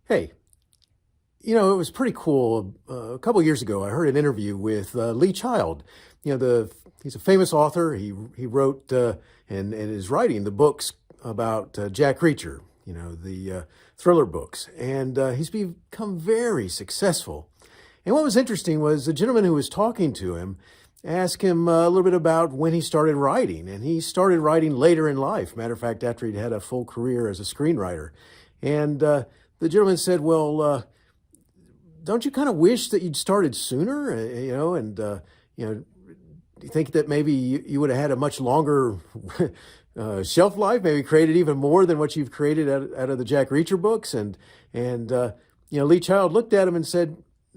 Hey, it was pretty cool. A couple years ago, I heard an interview with Lee Child. He's a famous author. He wrote and is writing the books about Jack Reacher. The thriller books, and he's become very successful. And what was interesting was the gentleman who was talking to him asked him a little bit about when he started writing, and he started writing later in life. Matter of fact, after he'd had a full career as a screenwriter, and the gentleman said, "Well, don't you kind of wish that you'd started sooner? Do you think that maybe you would have had a much longer shelf life, maybe created even more than what you've created out of the Jack Reacher books?" And Lee Child looked at him and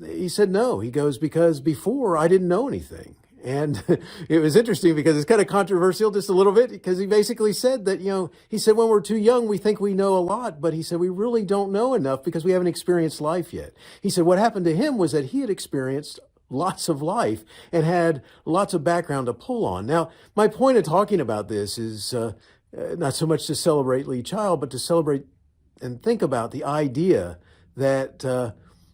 he said, no. He goes, because before I didn't know anything. And it was interesting because it's kind of controversial just a little bit, because he basically said that, he said, when we're too young, we think we know a lot, but he said, we really don't know enough because we haven't experienced life yet. He said what happened to him was that he had experienced lots of life and had lots of background to pull on. Now, my point of talking about this is not so much to celebrate Lee Child, but to celebrate and think about the idea that,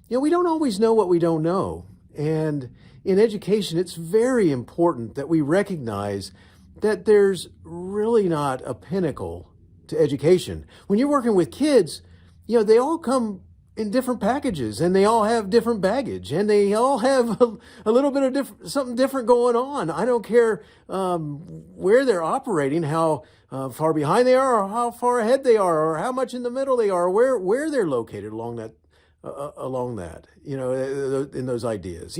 we don't always know what we don't know. And in education, it's very important that we recognize that there's really not a pinnacle to education. When you're working with kids, they all come in different packages, and they all have different baggage, and they all have a little bit of something different going on. I don't care where they're operating, how far behind they are, or how far ahead they are, or how much in the middle they are, or where they're located along that, in those ideas.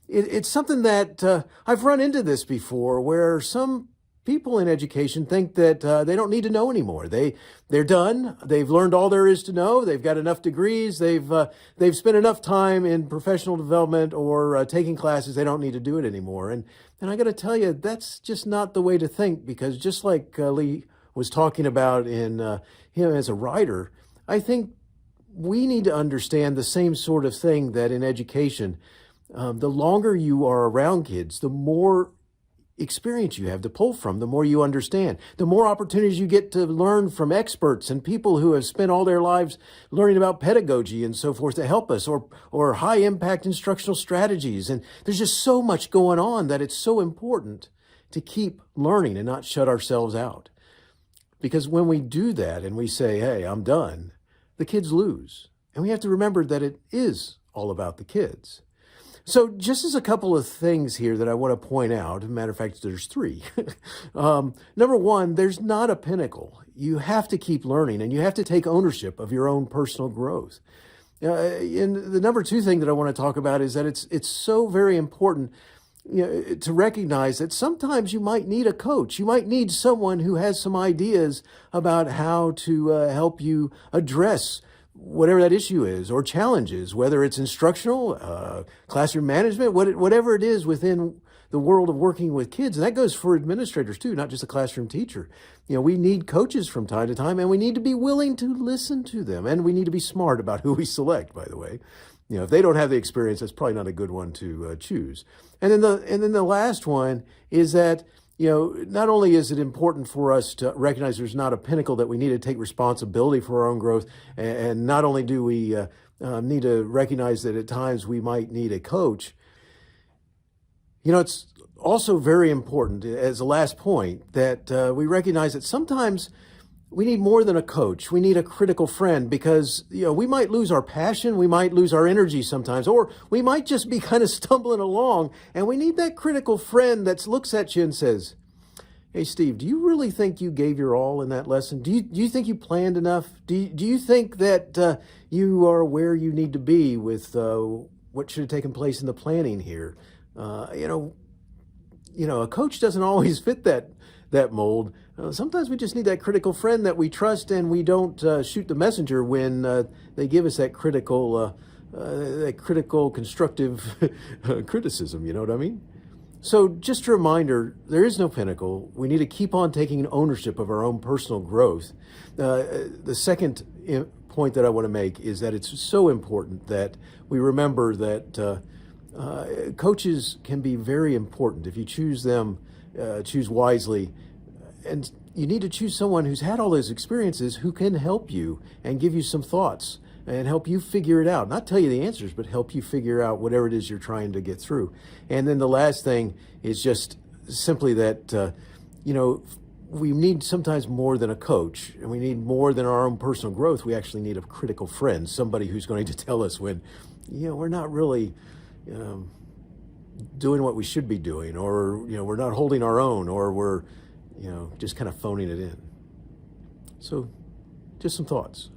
It's something that I've run into this before, where some people in education think that they don't need to know anymore. They're done. They've learned all there is to know. They've got enough degrees. They've spent enough time in professional development or taking classes. They don't need to do it anymore. And I got to tell you, that's just not the way to think, because just like Lee was talking about in him as a writer, I think we need to understand the same sort of thing, that in education, the longer you are around kids, the more experience you have to pull from, the more you understand, the more opportunities you get to learn from experts and people who have spent all their lives learning about pedagogy and so forth to help us, or high impact instructional strategies. And there's just so much going on that it's so important to keep learning and not shut ourselves out. Because when we do that and we say, hey, I'm done, the kids lose. And we have to remember that it is all about the kids. So just as a couple of things here that I want to point out, as a matter of fact, there's three. Number one, there's not a pinnacle. You have to keep learning, and you have to take ownership of your own personal growth. And the number two thing that I want to talk about is that it's so very important to recognize that sometimes you might need a coach. You might need someone who has some ideas about how to help you address whatever that issue is, or challenges, whether it's instructional, classroom management, whatever it is within the world of working with kids. And that goes for administrators too, not just a classroom teacher. We need coaches from time to time, and we need to be willing to listen to them. And we need to be smart about who we select, by the way. If they don't have the experience, that's probably not a good one to choose. And then the last one is that, not only is it important for us to recognize there's not a pinnacle, that we need to take responsibility for our own growth, and not only do we need to recognize that at times we might need a coach, it's also very important, as a last point, that we recognize that sometimes we need more than a coach. We need a critical friend, because, we might lose our passion. We might lose our energy sometimes, or we might just be kind of stumbling along. And we need that critical friend that looks at you and says, hey, Steve, do you really think you gave your all in that lesson? Do you think you planned enough? Do you think that you are where you need to be with what should have taken place in the planning here? A coach doesn't always fit that mold. Sometimes we just need that critical friend that we trust, and we don't shoot the messenger when they give us that critical constructive criticism. You know what I mean? So just a reminder, there is no pinnacle. We need to keep on taking ownership of our own personal growth. The second point that I want to make is that it's so important that we remember that coaches can be very important if you choose them, choose wisely. And you need to choose someone who's had all those experiences, who can help you and give you some thoughts and help you figure it out. Not tell you the answers, but help you figure out whatever it is you're trying to get through. And then the last thing is just simply that, you know, we need sometimes more than a coach, and we need more than our own personal growth. We actually need a critical friend, somebody who's going to tell us when, you know, we're not really doing what we should be doing, or, you know, we're not holding our own, or we're, you know, just kind of phoning it in. So just some thoughts.